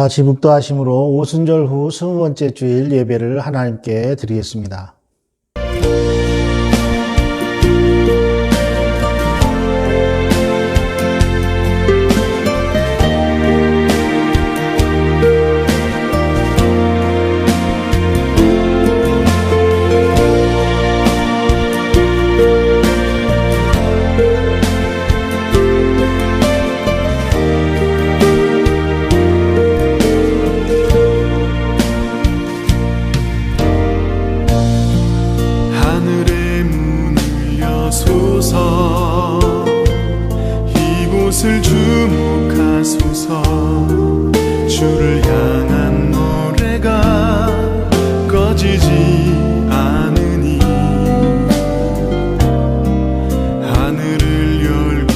지북도하심으로 오순절 후 20번째 주일 예배를 하나님께 드리겠습니다. 이곳을 주목하소서. 주를 향한 노래가 꺼지지 않으니 하늘을 열고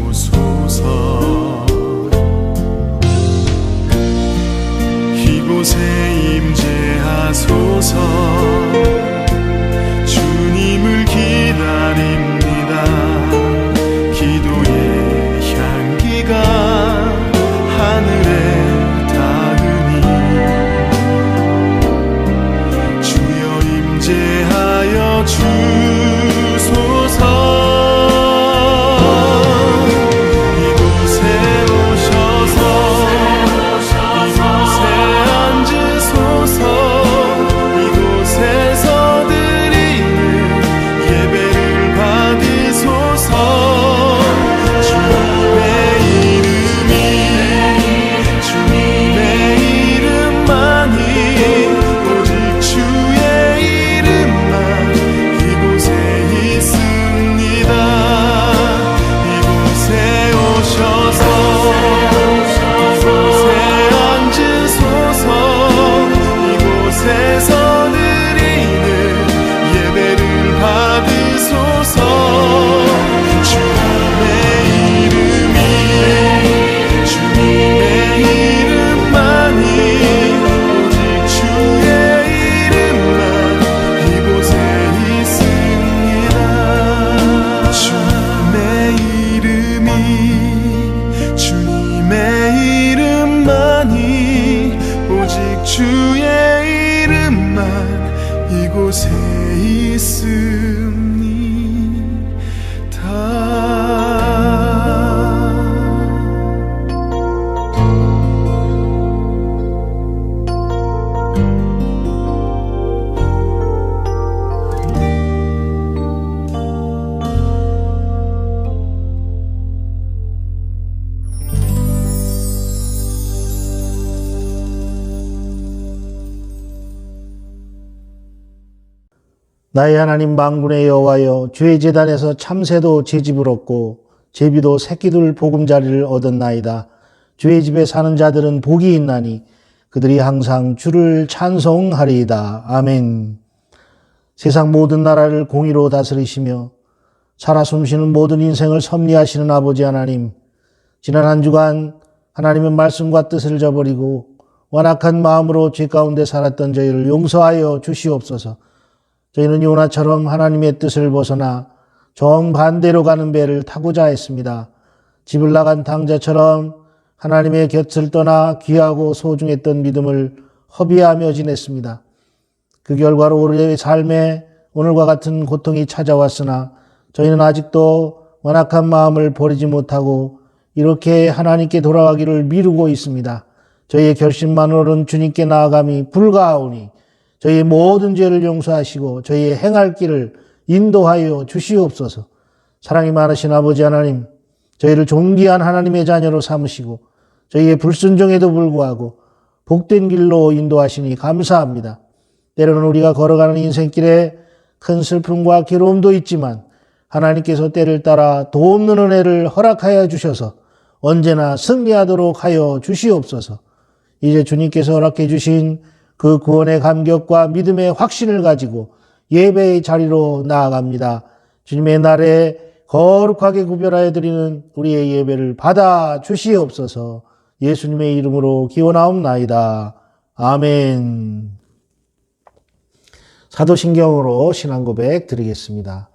보소서. 이곳에 임재하소서. 주님을 기다립니다. 기도의 향기가 하늘에 닿으니 주여 임재하여 주소서. 이곳에 오셔서 이곳에 앉으소서. 이곳에서 드리는 예배를 받으소서. 주의 이름만 이곳에 나의 하나님 만군의 여호와여, 주의 제단에서 참새도 제집을 얻고 제비도 새끼들 보금자리를 얻었나이다. 주의 집에 사는 자들은 복이 있나니 그들이 항상 주를 찬송하리이다. 아멘. 세상 모든 나라를 공의로 다스리시며 살아 숨쉬는 모든 인생을 섭리하시는 아버지 하나님, 지난 한 주간 하나님의 말씀과 뜻을 저버리고 완악한 마음으로 죄 가운데 살았던 저희를 용서하여 주시옵소서. 저희는 요나처럼 하나님의 뜻을 벗어나 정반대로 가는 배를 타고자 했습니다. 집을 나간 탕자처럼 하나님의 곁을 떠나 귀하고 소중했던 믿음을 허비하며 지냈습니다. 그 결과로 우리의 삶에 오늘과 같은 고통이 찾아왔으나 저희는 아직도 완악한 마음을 버리지 못하고 이렇게 하나님께 돌아가기를 미루고 있습니다. 저희의 결심만으로는 주님께 나아감이 불가하오니 저희의 모든 죄를 용서하시고 저희의 행할 길을 인도하여 주시옵소서. 사랑이 많으신 아버지 하나님, 저희를 존귀한 하나님의 자녀로 삼으시고 저희의 불순종에도 불구하고 복된 길로 인도하시니 감사합니다. 때로는 우리가 걸어가는 인생길에 큰 슬픔과 괴로움도 있지만 하나님께서 때를 따라 도움는 은혜를 허락하여 주셔서 언제나 승리하도록 하여 주시옵소서. 이제 주님께서 허락해 주신 그 구원의 감격과 믿음의 확신을 가지고 예배의 자리로 나아갑니다. 주님의 날에 거룩하게 구별하여 드리는 우리의 예배를 받아 주시옵소서. 예수님의 이름으로 기원하옵나이다. 아멘. 사도신경으로 신앙고백 드리겠습니다.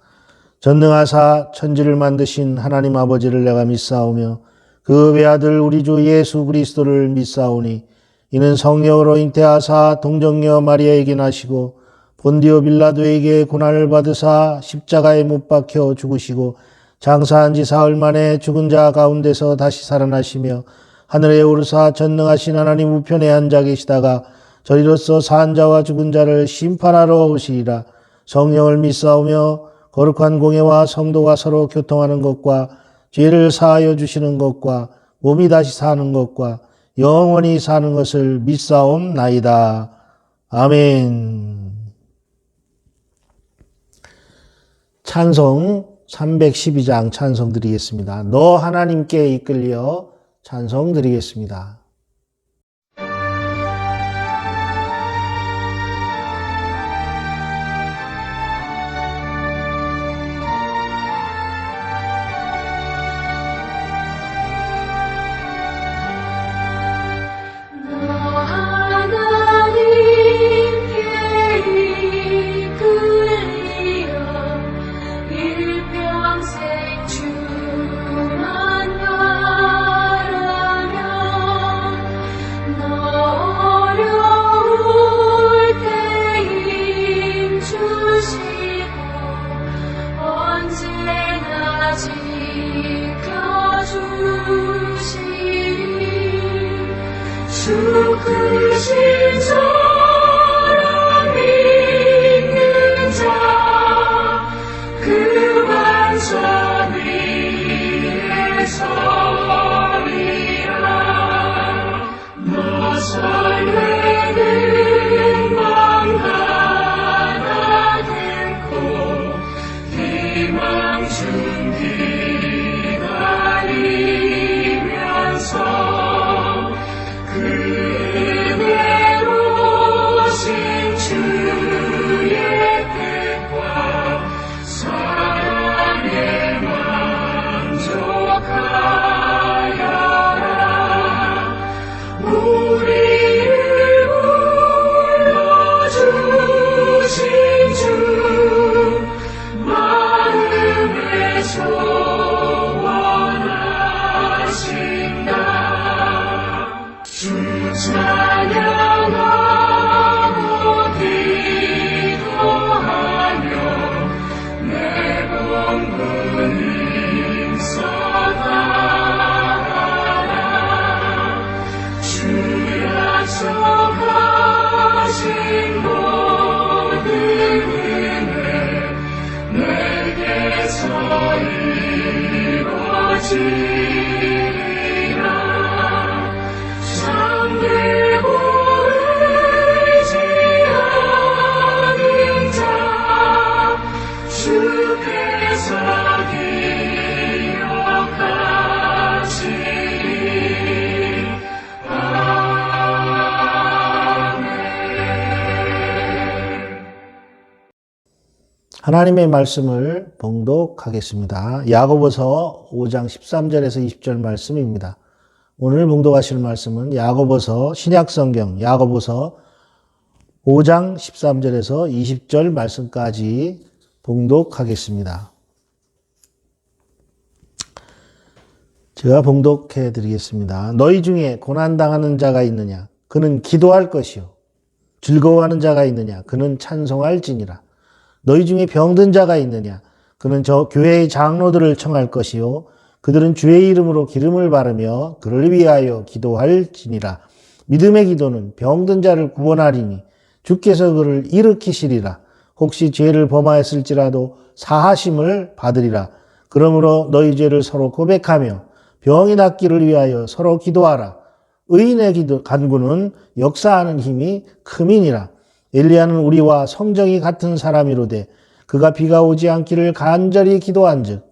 전능하사 천지를 만드신 하나님 아버지를 내가 믿사오며 그 외아들 우리 주 예수 그리스도를 믿사오니 이는 성령으로 잉태하사 동정녀 마리아에게 나시고 본디오 빌라도에게 고난을 받으사 십자가에 못 박혀 죽으시고 장사한 지 사흘 만에 죽은 자 가운데서 다시 살아나시며 하늘에 오르사 전능하신 하나님 우편에 앉아 계시다가 저리로서 산 자와 죽은 자를 심판하러 오시리라. 성령을 믿사오며 거룩한 공예와 성도가 서로 교통하는 것과 죄를 사하여 주시는 것과 몸이 다시 사는 것과 영원히 사는 것을 믿사옵나이다. 아멘. 찬송 312장 찬송 드리겠습니다. 너 하나님께 이끌려 찬송 드리겠습니다. 주 크신 사랑 있는 자 그 반석 위에 서리라. 너 설레는 맘 하나 듣고 희망 중 기다리면서 그대로 신 주의 뜻과 사랑에 만족하여라. 우리를 불러주신 주 마음에 소원하신다. 주 찬양하고 기도하며 내 공분 힘써가라. 주 약속하신 모든 은혜 내게서 이루어지리라. 잠들고 의지하는 자 주께서 기억하시리. 아멘. 하나님의 말씀을 봉독하겠습니다. 야고보서 5장 13절에서 20절 말씀입니다. 오늘 봉독하실 말씀은 야고보서 신약성경 야고보서 5장 13절에서 20절 말씀까지 봉독하겠습니다. 제가 봉독해 드리겠습니다. 너희 중에 고난당하는 자가 있느냐? 그는 기도할 것이요. 즐거워하는 자가 있느냐? 그는 찬송할지니라. 너희 중에 병든 자가 있느냐? 그는 저 교회의 장로들을 청할 것이요. 그들은 주의 이름으로 기름을 바르며 그를 위하여 기도할지니라. 믿음의 기도는 병든 자를 구원하리니 주께서 그를 일으키시리라. 혹시 죄를 범하였을지라도 사하심을 받으리라. 그러므로 너희 죄를 서로 고백하며 병이 낫기를 위하여 서로 기도하라. 의인의 간구는 역사하는 힘이 크민이라. 엘리야는 우리와 성정이 같은 사람이로되 그가 비가 오지 않기를 간절히 기도한즉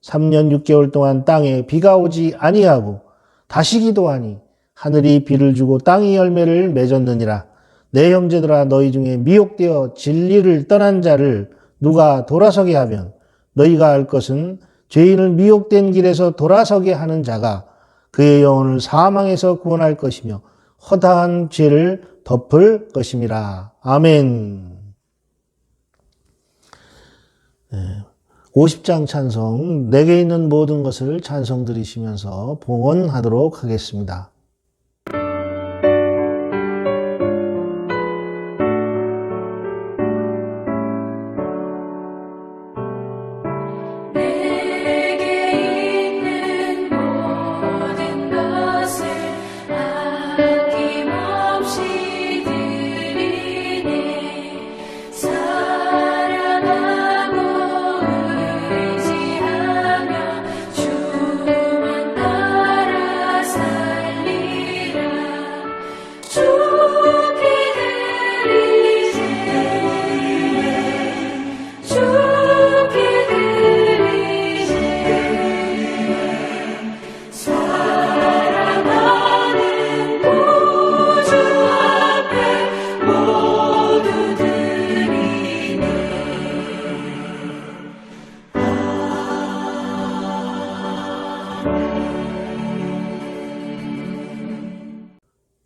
3년 6개월 동안 땅에 비가 오지 아니하고 다시 기도하니 하늘이 비를 주고 땅이 열매를 맺었느니라. 내 형제들아, 너희 중에 미혹되어 진리를 떠난 자를 누가 돌아서게 하면 너희가 알 것은 죄인을 미혹된 길에서 돌아서게 하는 자가 그의 영혼을 사망에서 구원할 것이며 허다한 죄를 덮을 것임이라. 아멘. 50장 찬송, 내게 있는 모든 것을 찬송 드리시면서 봉헌하도록 하겠습니다.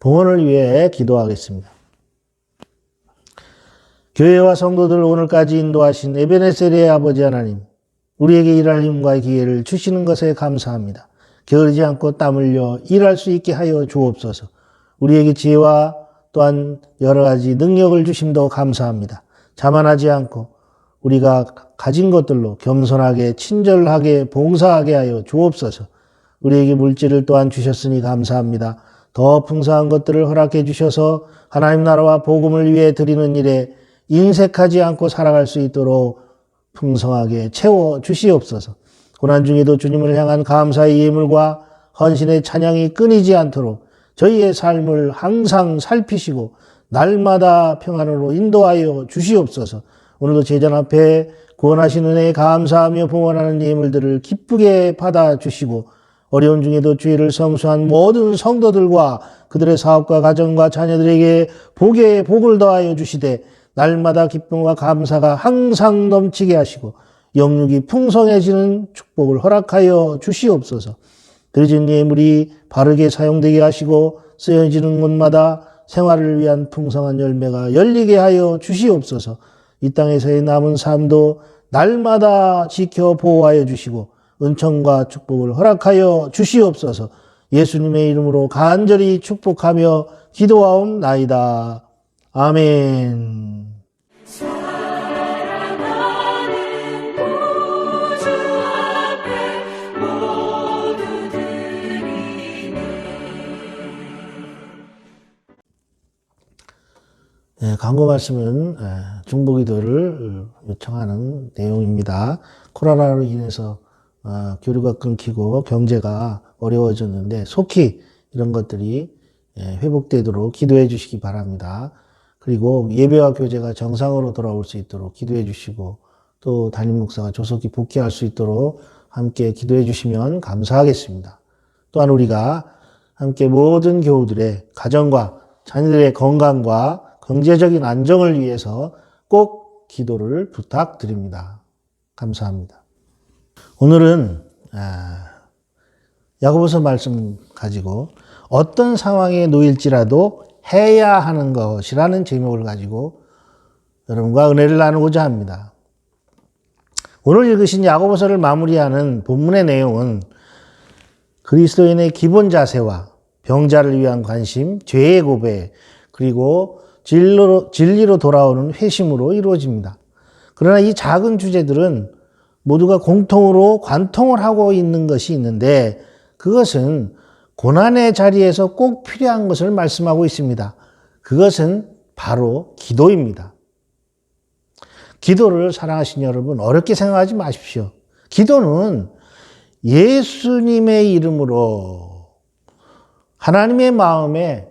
봉헌을 위해 기도하겠습니다. 교회와 성도들 오늘까지 인도하신 에베네셀의 아버지 하나님, 우리에게 일할 힘과 기회를 주시는 것에 감사합니다. 게으르지 않고 땀 흘려 일할 수 있게 하여 주옵소서. 우리에게 지혜와 또한 여러 가지 능력을 주심도 감사합니다. 자만하지 않고 우리가 가진 것들로 겸손하게 친절하게 봉사하게 하여 주옵소서. 우리에게 물질을 또한 주셨으니 감사합니다. 더 풍성한 것들을 허락해 주셔서 하나님 나라와 복음을 위해 드리는 일에 인색하지 않고 살아갈 수 있도록 풍성하게 채워 주시옵소서. 고난 중에도 주님을 향한 감사의 예물과 헌신의 찬양이 끊이지 않도록 저희의 삶을 항상 살피시고 날마다 평안으로 인도하여 주시옵소서. 오늘도 제전 앞에 구원하신 은혜에 감사하며 봉헌하는 예물들을 기쁘게 받아주시고 어려운 중에도 주의를 성수한 모든 성도들과 그들의 사업과 가정과 자녀들에게 복에 복을 더하여 주시되 날마다 기쁨과 감사가 항상 넘치게 하시고 영육이 풍성해지는 축복을 허락하여 주시옵소서. 드려진 예물이 바르게 사용되게 하시고 쓰여지는 곳마다 생활을 위한 풍성한 열매가 열리게 하여 주시옵소서. 이 땅에서의 남은 삶도 날마다 지켜 보호하여 주시고 은총과 축복을 허락하여 주시옵소서. 예수님의 이름으로 간절히 축복하며 기도하옵나이다. 아멘. 사랑하는 구주 앞에 모두 드리네. 광고 말씀은 중보기도를 요청하는 내용입니다. 코로나로 인해서 교류가 끊기고 경제가 어려워졌는데 속히 이런 것들이 회복되도록 기도해 주시기 바랍니다. 그리고 예배와 교제가 정상으로 돌아올 수 있도록 기도해 주시고 또 담임 목사가 조속히 복귀할 수 있도록 함께 기도해 주시면 감사하겠습니다. 또한 우리가 함께 모든 교우들의 가정과 자녀들의 건강과 경제적인 안정을 위해서 꼭 기도를 부탁드립니다. 감사합니다. 오늘은 야고보서 말씀 가지고 어떤 상황에 놓일지라도 해야 하는 것이라는 제목을 가지고 여러분과 은혜를 나누고자 합니다. 오늘 읽으신 야고보서를 마무리하는 본문의 내용은 그리스도인의 기본 자세와 병자를 위한 관심, 죄의 고백, 그리고 진리로 돌아오는 회심으로 이루어집니다. 그러나 이 작은 주제들은 모두가 공통으로 관통을 하고 있는 것이 있는데 그것은 고난의 자리에서 꼭 필요한 것을 말씀하고 있습니다. 그것은 바로 기도입니다. 기도를 사랑하시는 여러분 어렵게 생각하지 마십시오. 기도는 예수님의 이름으로 하나님의 마음에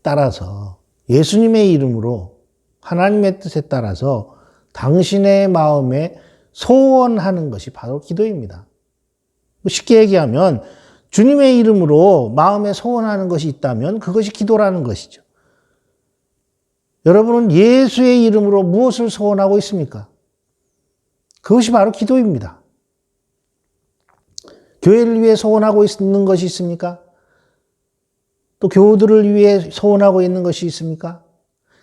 따라서 예수님의 이름으로 하나님의 뜻에 따라서 당신의 마음에 소원하는 것이 바로 기도입니다. 쉽게 얘기하면 주님의 이름으로 마음에 소원하는 것이 있다면 그것이 기도라는 것이죠. 여러분은 예수의 이름으로 무엇을 소원하고 있습니까? 그것이 바로 기도입니다. 교회를 위해 소원하고 있는 것이 있습니까? 또 교우들을 위해 소원하고 있는 것이 있습니까?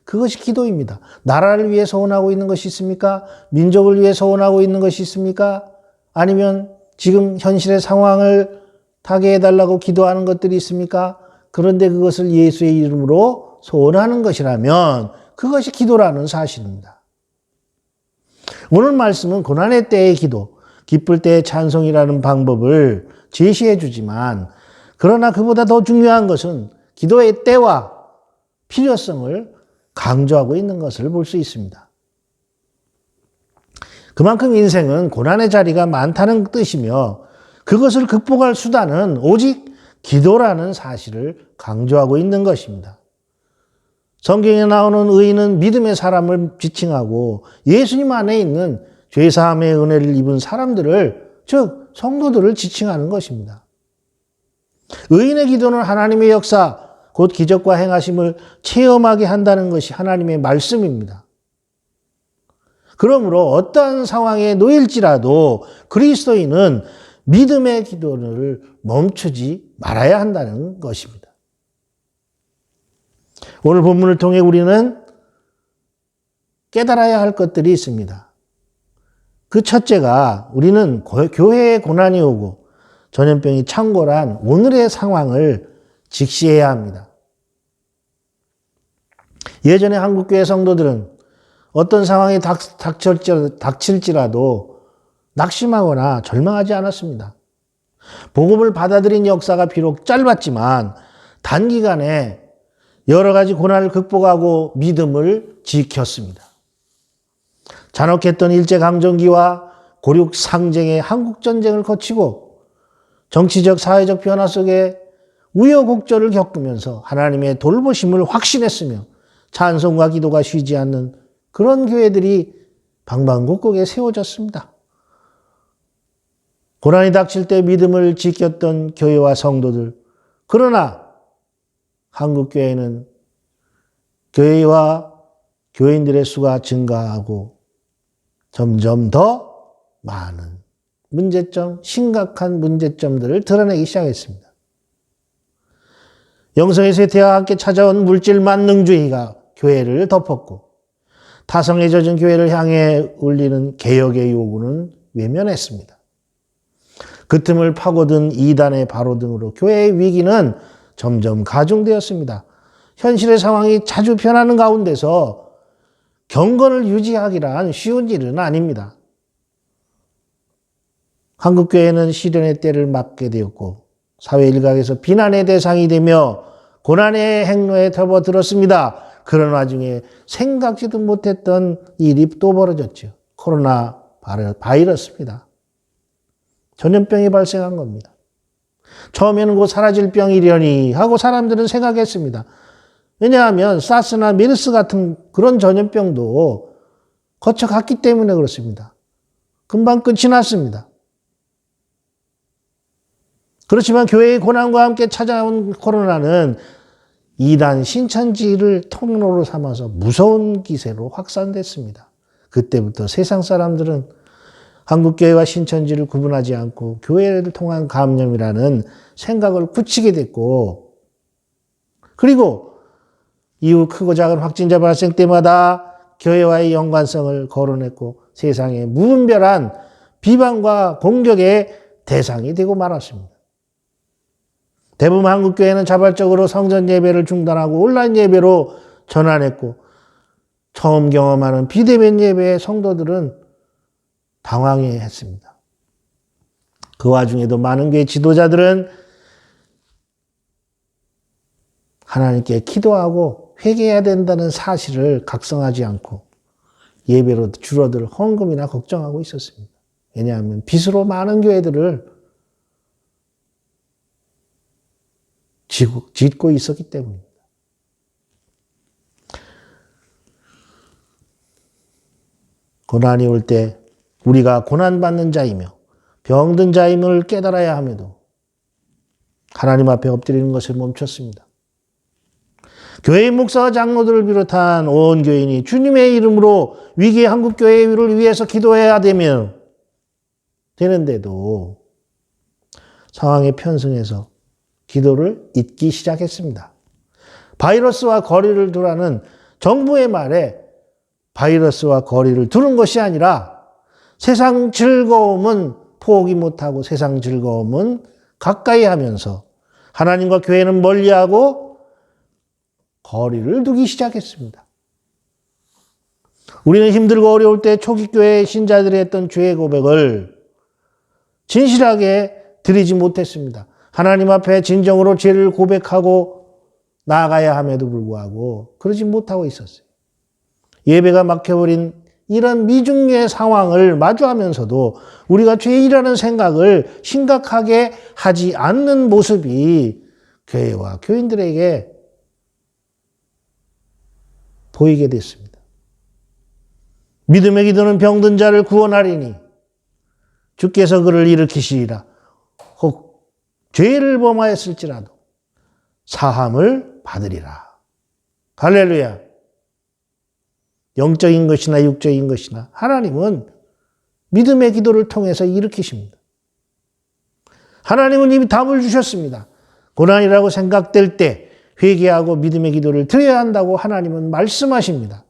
그것이 기도입니다. 나라를 위해 소원하고 있는 것이 있습니까? 민족을 위해 소원하고 있는 것이 있습니까? 아니면 지금 현실의 상황을 타게 해달라고 기도하는 것들이 있습니까? 그런데 그것을 예수의 이름으로 소원하는 것이라면 그것이 기도라는 사실입니다. 오늘 말씀은 고난의 때의 기도, 기쁠 때의 찬송이라는 방법을 제시해 주지만 그러나 그보다 더 중요한 것은 기도의 때와 필요성을 강조하고 있는 것을 볼 수 있습니다. 그만큼 인생은 고난의 자리가 많다는 뜻이며 그것을 극복할 수단은 오직 기도라는 사실을 강조하고 있는 것입니다. 성경에 나오는 의인은 믿음의 사람을 지칭하고 예수님 안에 있는 죄사함의 은혜를 입은 사람들을, 즉 성도들을 지칭하는 것입니다. 의인의 기도는 하나님의 역사, 곧 기적과 행하심을 체험하게 한다는 것이 하나님의 말씀입니다. 그러므로 어떠한 상황에 놓일지라도 그리스도인은 믿음의 기도를 멈추지 말아야 한다는 것입니다. 오늘 본문을 통해 우리는 깨달아야 할 것들이 있습니다. 그 첫째가 우리는 교회에 고난이 오고 전염병이 창궐한 오늘의 상황을 직시해야 합니다. 예전에 한국교회 성도들은 어떤 상황이 닥칠지라도 낙심하거나 절망하지 않았습니다. 복음을 받아들인 역사가 비록 짧았지만 단기간에 여러 가지 고난을 극복하고 믿음을 지켰습니다. 잔혹했던 일제강점기와 고륙상쟁의 한국전쟁을 거치고 정치적 사회적 변화 속에 우여곡절을 겪으면서 하나님의 돌보심을 확신했으며 찬송과 기도가 쉬지 않는 그런 교회들이 방방곡곡에 세워졌습니다. 고난이 닥칠 때 믿음을 지켰던 교회와 성도들, 그러나 한국교회는 교회와 교인들의 수가 증가하고 점점 더 많은 문제점, 심각한 문제점들을 드러내기 시작했습니다. 영성의 쇠퇴와 함께 찾아온 물질 만능주의가 교회를 덮었고 타성에 젖은 교회를 향해 울리는 개혁의 요구는 외면했습니다. 그 틈을 파고든 이단의 바로등으로 교회의 위기는 점점 가중되었습니다. 현실의 상황이 자주 변하는 가운데서 경건을 유지하기란 쉬운 일은 아닙니다. 한국교회는 시련의 때를 맞게 되었고 사회 일각에서 비난의 대상이 되며 고난의 행로에 접어들었습니다. 그런 와중에 생각지도 못했던 일이 또 벌어졌죠. 코로나 바이러스입니다. 전염병이 발생한 겁니다. 처음에는 곧 사라질 병이려니 하고 사람들은 생각했습니다. 왜냐하면 사스나 메르스 같은 그런 전염병도 거쳐갔기 때문에 그렇습니다. 금방 끝이 났습니다. 그렇지만 교회의 고난과 함께 찾아온 코로나는 이단 신천지를 통로로 삼아서 무서운 기세로 확산됐습니다. 그때부터 세상 사람들은 한국교회와 신천지를 구분하지 않고 교회를 통한 감염이라는 생각을 굳히게 됐고, 그리고 이후 크고 작은 확진자 발생 때마다 교회와의 연관성을 거론했고 세상에 무분별한 비방과 공격의 대상이 되고 말았습니다. 대부분 한국교회는 자발적으로 성전 예배를 중단하고 온라인 예배로 전환했고 처음 경험하는 비대면 예배의 성도들은 당황해했습니다. 그 와중에도 많은 교회 지도자들은 하나님께 기도하고 회개해야 된다는 사실을 각성하지 않고 예배로 줄어들 헌금이나 걱정하고 있었습니다. 왜냐하면 빚으로 많은 교회들을 짓고 있었기 때문입니다. 고난이 올 때 우리가 고난받는 자이며 병든 자임을 깨달아야 함에도 하나님 앞에 엎드리는 것을 멈췄습니다. 교회의 목사와 장로들을 비롯한 온 교인이 주님의 이름으로 위기의 한국교회를 위해서 기도해야 되는데도 상황에 편승해서 기도를 잊기 시작했습니다. 바이러스와 거리를 두라는 정부의 말에 바이러스와 거리를 두는 것이 아니라 세상 즐거움은 포기 못하고 세상 즐거움은 가까이 하면서 하나님과 교회는 멀리하고 거리를 두기 시작했습니다. 우리는 힘들고 어려울 때 초기 교회 신자들이 했던 죄의 고백을 진실하게 드리지 못했습니다. 하나님 앞에 진정으로 죄를 고백하고 나아가야 함에도 불구하고 그러지 못하고 있었어요. 예배가 막혀버린 이런 미중의 상황을 마주하면서도 우리가 죄이라는 생각을 심각하게 하지 않는 모습이 교회와 교인들에게 보이게 됐습니다. 믿음의 기도는 병든 자를 구원하리니 주께서 그를 일으키시리라. 혹 죄를 범하였을지라도 사함을 받으리라. 할렐루야. 영적인 것이나 육적인 것이나 하나님은 믿음의 기도를 통해서 일으키십니다. 하나님은 이미 답을 주셨습니다. 고난이라고 생각될 때 회개하고 믿음의 기도를 드려야 한다고 하나님은 말씀하십니다.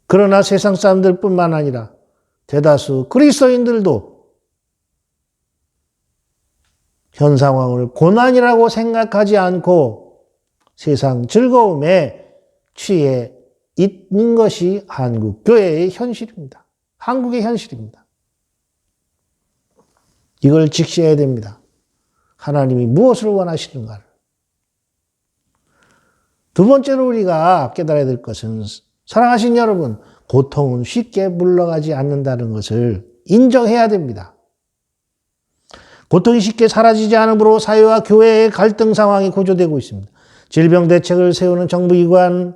그러나 세상 사람들뿐만 아니라 대다수 그리스도인들도 현 상황을 고난이라고 생각하지 않고 세상 즐거움에 취해 있는 것이 한국 교회의 현실입니다. 한국의 현실입니다. 이걸 직시해야 됩니다. 하나님이 무엇을 원하시는가를. 두 번째로 우리가 깨달아야 될 것은 사랑하신 여러분, 고통은 쉽게 물러가지 않는다는 것을 인정해야 됩니다. 고통이 쉽게 사라지지 않으므로 사회와 교회의 갈등 상황이 고조되고 있습니다. 질병 대책을 세우는 정부기관을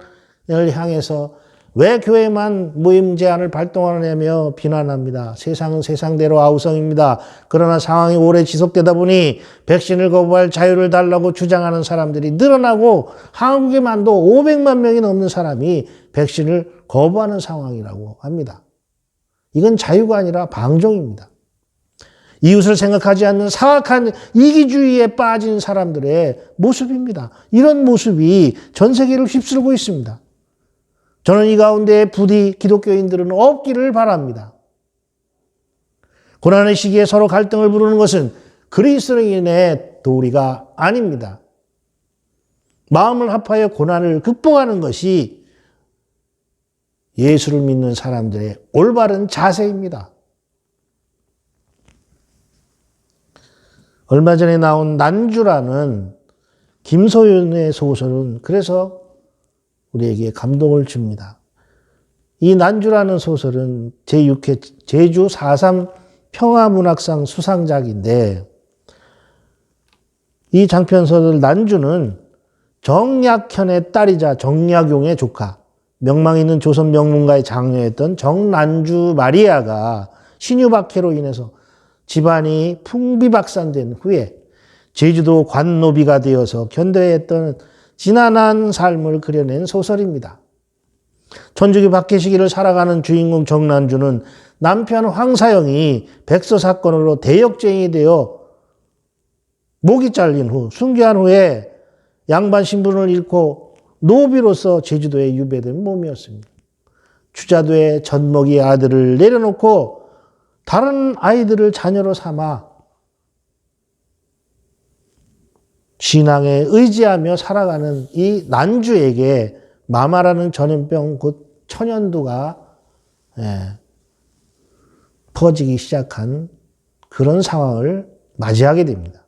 향해서 왜 교회만 모임 제한을 발동하느냐며 비난합니다. 세상은 세상대로 아우성입니다. 그러나 상황이 오래 지속되다 보니 백신을 거부할 자유를 달라고 주장하는 사람들이 늘어나고 한국에만도 500만 명이 넘는 사람이 백신을 거부하는 상황이라고 합니다. 이건 자유가 아니라 방종입니다. 이웃을 생각하지 않는 사악한 이기주의에 빠진 사람들의 모습입니다. 이런 모습이 전 세계를 휩쓸고 있습니다. 저는 이 가운데 부디 기독교인들은 없기를 바랍니다. 고난의 시기에 서로 갈등을 부르는 것은 그리스도인의 도리가 아닙니다. 마음을 합하여 고난을 극복하는 것이 예수를 믿는 사람들의 올바른 자세입니다. 얼마 전에 나온 난주라는 김소윤의 소설은 그래서 우리에게 감동을 줍니다. 이 난주라는 소설은 제6회 제주 4.3 평화문학상 수상작인데 이 장편소설 난주는 정약현의 딸이자 정약용의 조카, 명망 있는 조선 명문가의 장녀였던 정난주 마리아가 신유박해로 인해서 집안이 풍비박산된 후에 제주도 관노비가 되어서 견뎌야 했던 지난한 삶을 그려낸 소설입니다. 천주교 박해시기를 살아가는 주인공 정난주는 남편 황사영이 백서 사건으로 대역죄인이 되어 목이 잘린 후 순교한 후에 양반 신분을 잃고 노비로서 제주도에 유배된 몸이었습니다. 추자도에 젖먹이 아들을 내려놓고 다른 아이들을 자녀로 삼아 신앙에 의지하며 살아가는 이 난주에게 마마라는 전염병 곧 천연두가 퍼지기 시작한 그런 상황을 맞이하게 됩니다.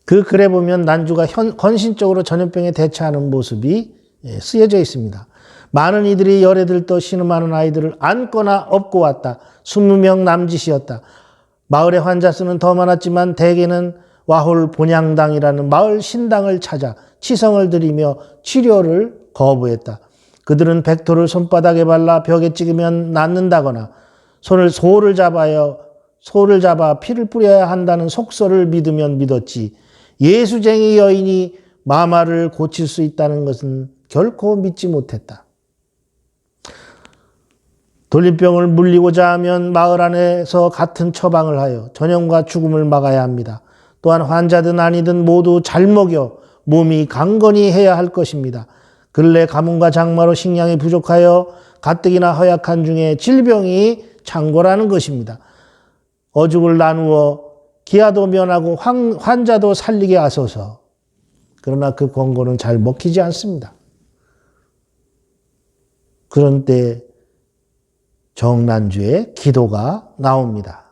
그 글에 보면 난주가 헌신적으로 전염병에 대처하는 모습이 쓰여져 있습니다. 많은 이들이 열에 들떠 신음하는 아이들을 안거나 업고 왔다. 20명 남짓이었다. 마을의 환자 수는 더 많았지만 대개는 와홀 본향당이라는 마을 신당을 찾아 치성을 드리며 치료를 거부했다. 그들은 백토를 손바닥에 발라 벽에 찍으면 낫는다거나 소를 잡아 피를 뿌려야 한다는 속설을 믿으면 믿었지. 예수쟁이 여인이 마마를 고칠 수 있다는 것은 결코 믿지 못했다. 돌림병을 물리고자 하면 마을 안에서 같은 처방을 하여 전염과 죽음을 막아야 합니다. 또한 환자든 아니든 모두 잘 먹여 몸이 강건히 해야 할 것입니다. 근래 가뭄과 장마로 식량이 부족하여 가뜩이나 허약한 중에 질병이 창궐하는 것입니다. 어죽을 나누어 기아도 면하고 환자도 살리게 하소서. 그러나 그 권고는 잘 먹히지 않습니다. 그런 때 정난주의 기도가 나옵니다.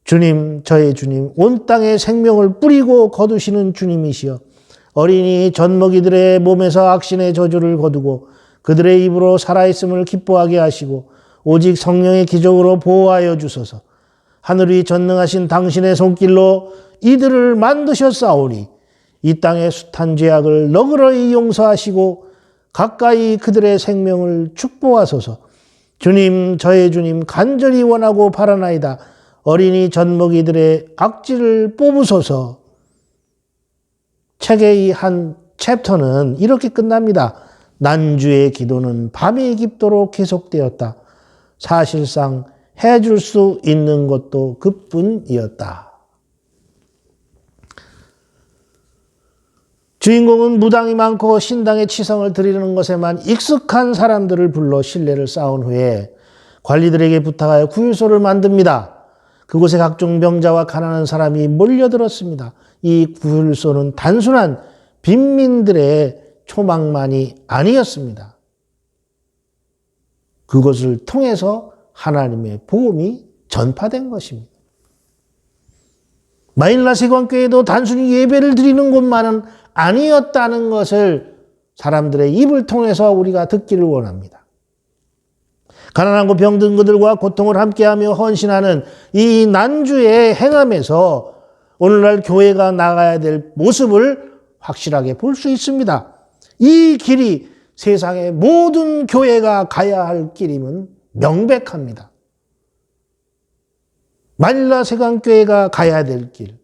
주님, 저의 주님, 온 땅에 생명을 뿌리고 거두시는 주님이시여, 어린이 젖먹이들의 몸에서 악신의 저주를 거두고 그들의 입으로 살아있음을 기뻐하게 하시고 오직 성령의 기적으로 보호하여 주소서. 하늘이 전능하신 당신의 손길로 이들을 만드셨사오니 이 땅의 숱한 죄악을 너그러이 용서하시고 가까이 그들의 생명을 축복하소서. 주님, 저의 주님, 간절히 원하고 바라나이다. 어린이 젖먹이들의 악질을 뽑으소서. 책의 이 한 챕터는 이렇게 끝납니다. 난주의 기도는 밤이 깊도록 계속되었다. 사실상 해줄 수 있는 것도 그뿐이었다. 주인공은 무당이 많고 신당에 치성을 드리는 것에만 익숙한 사람들을 불러 신뢰를 쌓은 후에 관리들에게 부탁하여 구유소를 만듭니다. 그곳에 각종 병자와 가난한 사람이 몰려들었습니다. 이 구유소는 단순한 빈민들의 초막만이 아니었습니다. 그것을 통해서 하나님의 복음이 전파된 것입니다. 마닐라 세관교회도 단순히 예배를 드리는 곳만은 아니었다는 것을 사람들의 입을 통해서 우리가 듣기를 원합니다. 가난하고 병든 그들과 고통을 함께하며 헌신하는 이 난주의 행함에서 오늘날 교회가 나가야 될 모습을 확실하게 볼 수 있습니다. 이 길이 세상의 모든 교회가 가야 할 길임은 명백합니다. 마닐라 세관교회가 가야 될 길.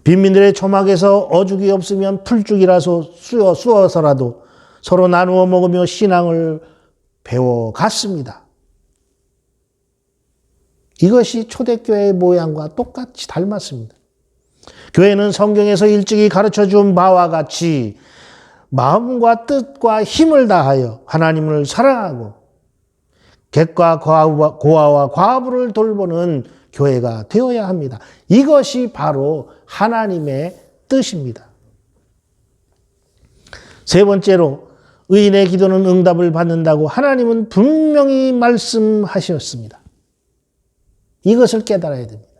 빈민들의 초막에서 어죽이 없으면 풀죽이라서 쑤어서라도 서로 나누어 먹으며 신앙을 배워갔습니다. 이것이 초대교회의 모양과 똑같이 닮았습니다. 교회는 성경에서 일찍이 가르쳐준 바와 같이 마음과 뜻과 힘을 다하여 하나님을 사랑하고 객과 고아와 과부를 돌보는 교회가 되어야 합니다. 이것이 바로 하나님의 뜻입니다. 세 번째로 의인의 기도는 응답을 받는다고 하나님은 분명히 말씀하셨습니다. 이것을 깨달아야 됩니다.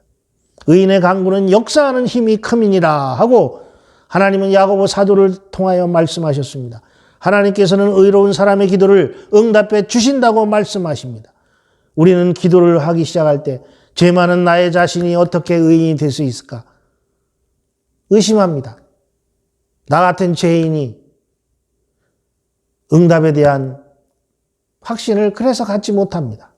의인의 강구는 역사하는 힘이 큼이니라 하고 하나님은 야고보 사도를 통하여 말씀하셨습니다. 하나님께서는 의로운 사람의 기도를 응답해 주신다고 말씀하십니다. 우리는 기도를 하기 시작할 때 죄 많은 나의 자신이 어떻게 의인이 될 수 있을까? 의심합니다. 나 같은 죄인이 응답에 대한 확신을 그래서 갖지 못합니다.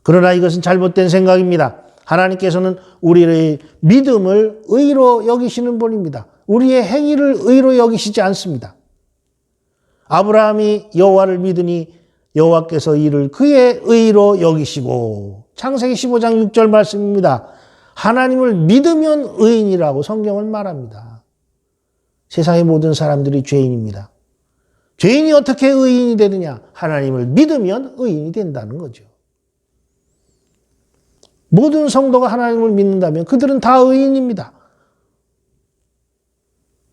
그러나 이것은 잘못된 생각입니다. 하나님께서는 우리의 믿음을 의로 여기시는 분입니다. 우리의 행위를 의로 여기시지 않습니다. 아브라함이 여호와를 믿으니 여호와께서 이를 그의 의로 여기시고 창세기 15장 6절 말씀입니다. 하나님을 믿으면 의인이라고 성경은 말합니다. 세상의 모든 사람들이 죄인입니다. 죄인이 어떻게 의인이 되느냐? 하나님을 믿으면 의인이 된다는 거죠. 모든 성도가 하나님을 믿는다면 그들은 다 의인입니다.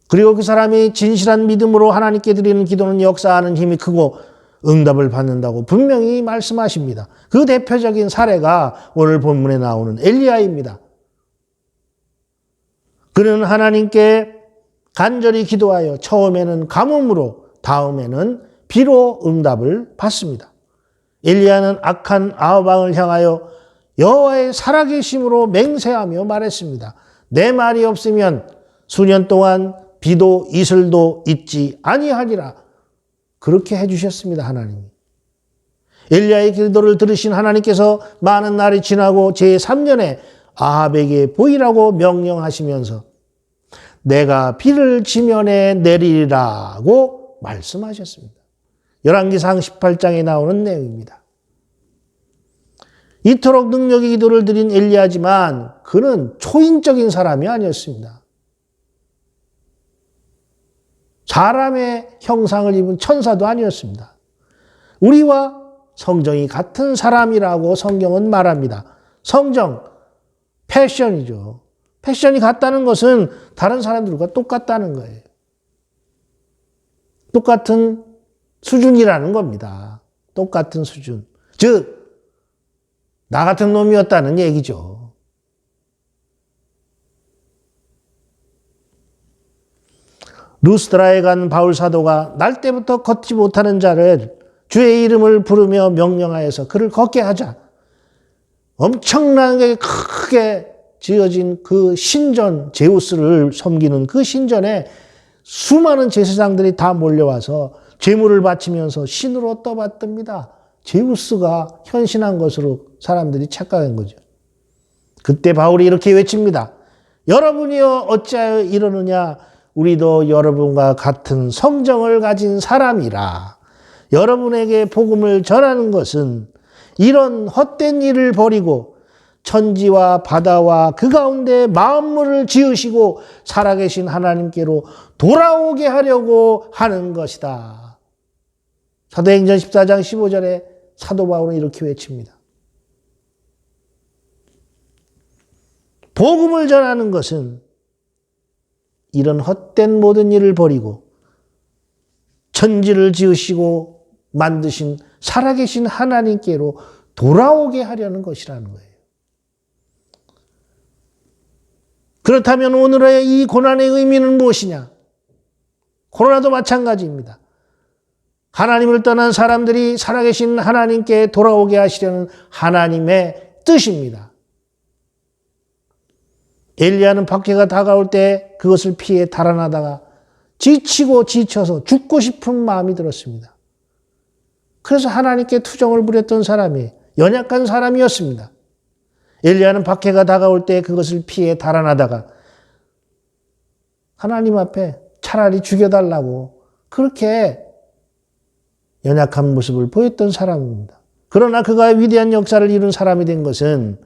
그리고 그 사람이 진실한 믿음으로 하나님께 드리는 기도는 역사하는 힘이 크고 응답을 받는다고 분명히 말씀하십니다. 그 대표적인 사례가 오늘 본문에 나오는 엘리야입니다. 그는 하나님께 간절히 기도하여 처음에는 가뭄으로 다음에는 비로 응답을 받습니다. 엘리야는 악한 아합 왕을 향하여 여호와의 살아계심으로 맹세하며 말했습니다. 내 말이 없으면 수년 동안 비도 이슬도 있지 아니하리라. 그렇게 해주셨습니다. 하나님이. 엘리야의 기도를 들으신 하나님께서 많은 날이 지나고 제3년에 아합에게 보이라고 명령하시면서 내가 비를 지면에 내리리라고 말씀하셨습니다. 열왕기상 18장에 나오는 내용입니다. 이토록 능력의 기도를 드린 엘리야지만 그는 초인적인 사람이 아니었습니다. 사람의 형상을 입은 천사도 아니었습니다. 우리와 성정이 같은 사람이라고 성경은 말합니다. 성정, 패션이죠. 패션이 같다는 것은 다른 사람들과 똑같다는 거예요. 똑같은 수준이라는 겁니다. 똑같은 수준. 즉, 나 같은 놈이었다는 얘기죠. 루스드라에 간 바울 사도가 날 때부터 걷지 못하는 자를 주의 이름을 부르며 명령하여서 그를 걷게 하자. 엄청나게 크게 지어진 그 신전, 제우스를 섬기는 그 신전에 수많은 제사장들이 다 몰려와서 제물을 바치면서 신으로 떠받듭니다. 제우스가 현신한 것으로 사람들이 착각한 거죠. 그때 바울이 이렇게 외칩니다. 여러분이여 어찌하여 이러느냐? 우리도 여러분과 같은 성정을 가진 사람이라. 여러분에게 복음을 전하는 것은 이런 헛된 일을 버리고 천지와 바다와 그 가운데 만물을 지으시고 살아계신 하나님께로 돌아오게 하려고 하는 것이다. 사도행전 14장 15절에 사도 바울은 이렇게 외칩니다. 복음을 전하는 것은 이런 헛된 모든 일을 버리고 천지를 지으시고 만드신 살아계신 하나님께로 돌아오게 하려는 것이라는 거예요. 그렇다면 오늘의 이 고난의 의미는 무엇이냐? 코로나도 마찬가지입니다. 하나님을 떠난 사람들이 살아계신 하나님께 돌아오게 하시려는 하나님의 뜻입니다. 엘리야는 박해가 다가올 때 그것을 피해 달아나다가 지치고 지쳐서 죽고 싶은 마음이 들었습니다. 그래서 하나님께 투정을 부렸던 사람이 연약한 사람이었습니다. 엘리야는 박해가 다가올 때 그것을 피해 달아나다가 하나님 앞에 차라리 죽여달라고 그렇게 연약한 모습을 보였던 사람입니다. 그러나 그가 위대한 역사를 이룬 사람이 된 것은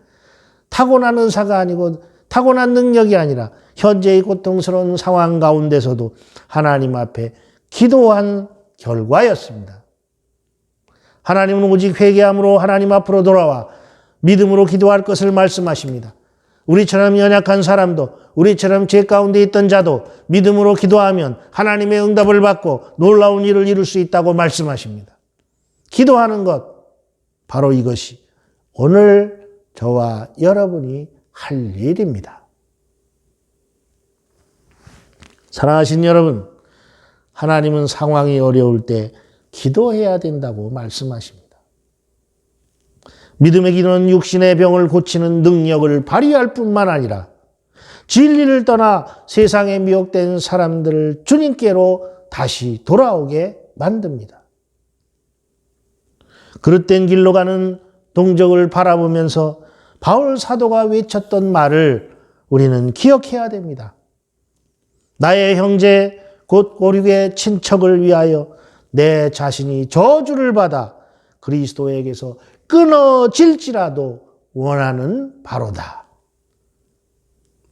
타고난 의사가 아니고 타고난 능력이 아니라 현재의 고통스러운 상황 가운데서도 하나님 앞에 기도한 결과였습니다. 하나님은 오직 회개함으로 하나님 앞으로 돌아와 믿음으로 기도할 것을 말씀하십니다. 우리처럼 연약한 사람도 우리처럼 죄 가운데 있던 자도 믿음으로 기도하면 하나님의 응답을 받고 놀라운 일을 이룰 수 있다고 말씀하십니다. 기도하는 것, 바로 이것이 오늘 저와 여러분이 할 일입니다. 사랑하신 여러분, 하나님은 상황이 어려울 때 기도해야 된다고 말씀하십니다. 믿음의 기도는 육신의 병을 고치는 능력을 발휘할 뿐만 아니라 진리를 떠나 세상에 미혹된 사람들을 주님께로 다시 돌아오게 만듭니다. 그릇된 길로 가는 동족을 바라보면서 바울 사도가 외쳤던 말을 우리는 기억해야 됩니다. 나의 형제 곧 오륙의 친척을 위하여 내 자신이 저주를 받아 그리스도에게서 끊어질지라도 원하는 바로다.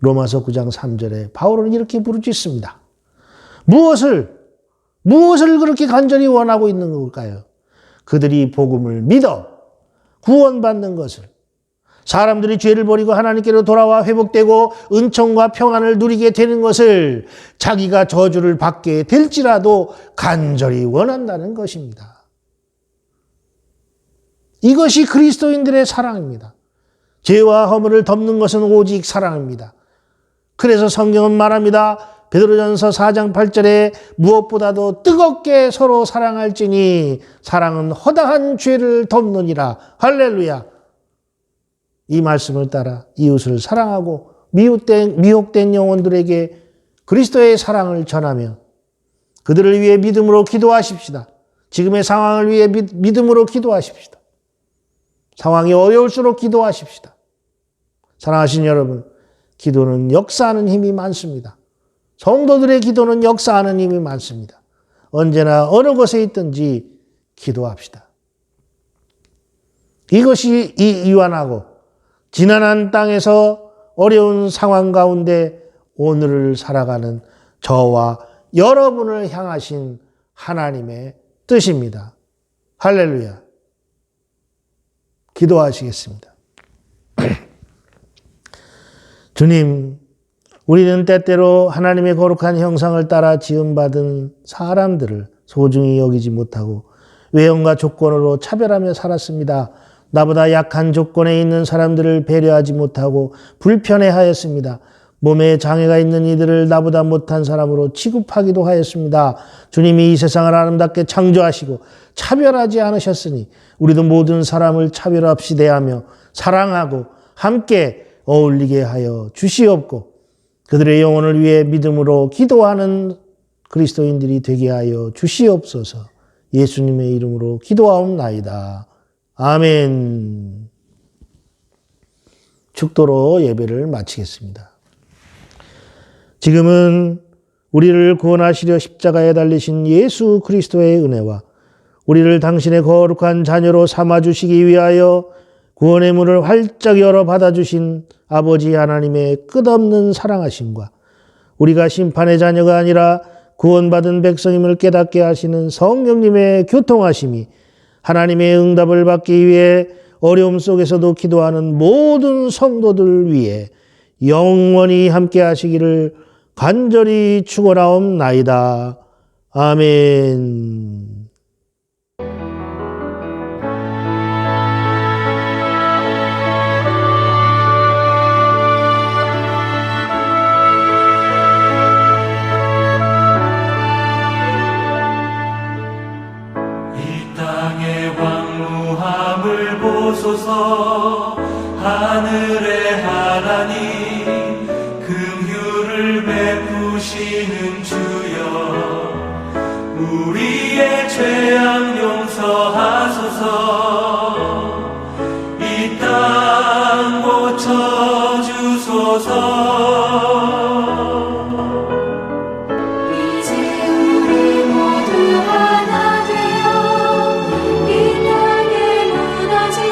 로마서 9장 3절에 바울은 이렇게 부르짖습니다. 무엇을 그렇게 간절히 원하고 있는 걸까요? 그들이 복음을 믿어 구원받는 것을, 사람들이 죄를 버리고 하나님께로 돌아와 회복되고 은총과 평안을 누리게 되는 것을 자기가 저주를 받게 될지라도 간절히 원한다는 것입니다. 이것이 그리스도인들의 사랑입니다. 죄와 허물을 덮는 것은 오직 사랑입니다. 그래서 성경은 말합니다. 베드로전서 4장 8절에 무엇보다도 뜨겁게 서로 사랑할지니 사랑은 허다한 죄를 덮느니라. 할렐루야. 이 말씀을 따라 이웃을 사랑하고 미혹된 영혼들에게 그리스도의 사랑을 전하며 그들을 위해 믿음으로 기도하십시다. 지금의 상황을 위해 믿음으로 기도하십시다. 상황이 어려울수록 기도하십시다. 사랑하신 여러분, 기도는 역사하는 힘이 많습니다. 성도들의 기도는 역사하는 힘이 많습니다. 언제나 어느 곳에 있든지 기도합시다. 이것이 이완하고 지난한 땅에서 어려운 상황 가운데 오늘을 살아가는 저와 여러분을 향하신 하나님의 뜻입니다. 할렐루야. 기도하시겠습니다. 주님, 우리는 때때로 하나님의 거룩한 형상을 따라 지음받은 사람들을 소중히 여기지 못하고 외형과 조건으로 차별하며 살았습니다. 나보다 약한 조건에 있는 사람들을 배려하지 못하고 불편해하였습니다. 몸에 장애가 있는 이들을 나보다 못한 사람으로 취급하기도 하였습니다. 주님이 이 세상을 아름답게 창조하시고 차별하지 않으셨으니 우리도 모든 사람을 차별 없이 대하며 사랑하고 함께 어울리게 하여 주시옵고 그들의 영혼을 위해 믿음으로 기도하는 그리스도인들이 되게 하여 주시옵소서. 예수님의 이름으로 기도하옵나이다. 아멘. 축도로 예배를 마치겠습니다. 지금은 우리를 구원하시려 십자가에 달리신 예수 그리스도의 은혜와 우리를 당신의 거룩한 자녀로 삼아주시기 위하여 구원의 문을 활짝 열어 받아주신 아버지 하나님의 끝없는 사랑하심과 우리가 심판의 자녀가 아니라 구원받은 백성임을 깨닫게 하시는 성령님의 교통하심이 하나님의 응답을 받기 위해 어려움 속에서도 기도하는 모든 성도들 위해 영원히 함께 하시기를 간절히 축원하옵나이다. 아멘. 이 땅의 황무함을 보소서. 하늘의 하나님 긍휼을 베푸시는 주여, 우리의 죄악 용서하소서. 이 땅 고쳐주소서. 이제 우리 모두 하나 되어 이 땅에 무너진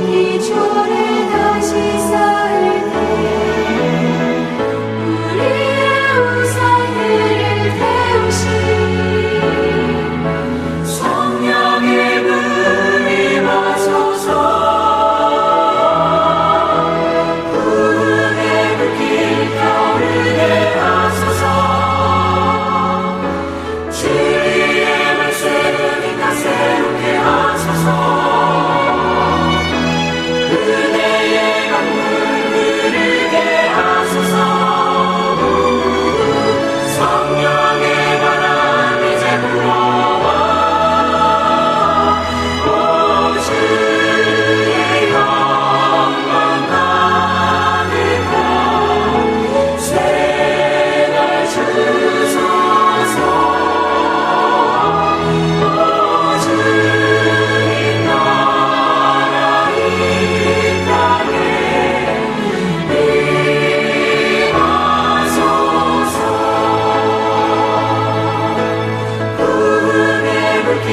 기초를 다시 쌓을 때 우리의 우상들을 태우시. 성령의 불이 마소서. 구름의 불길 타오르게 하소서. 주의 말씀을 다스럽게 하소서. 은혜의 강물 흐르게 하소서. 성령의 바람 이제 불어와. 오 주의 영광 가득한 새날 주소서. 오 주님 나라 이 땅에 임하소서. 구름의 불길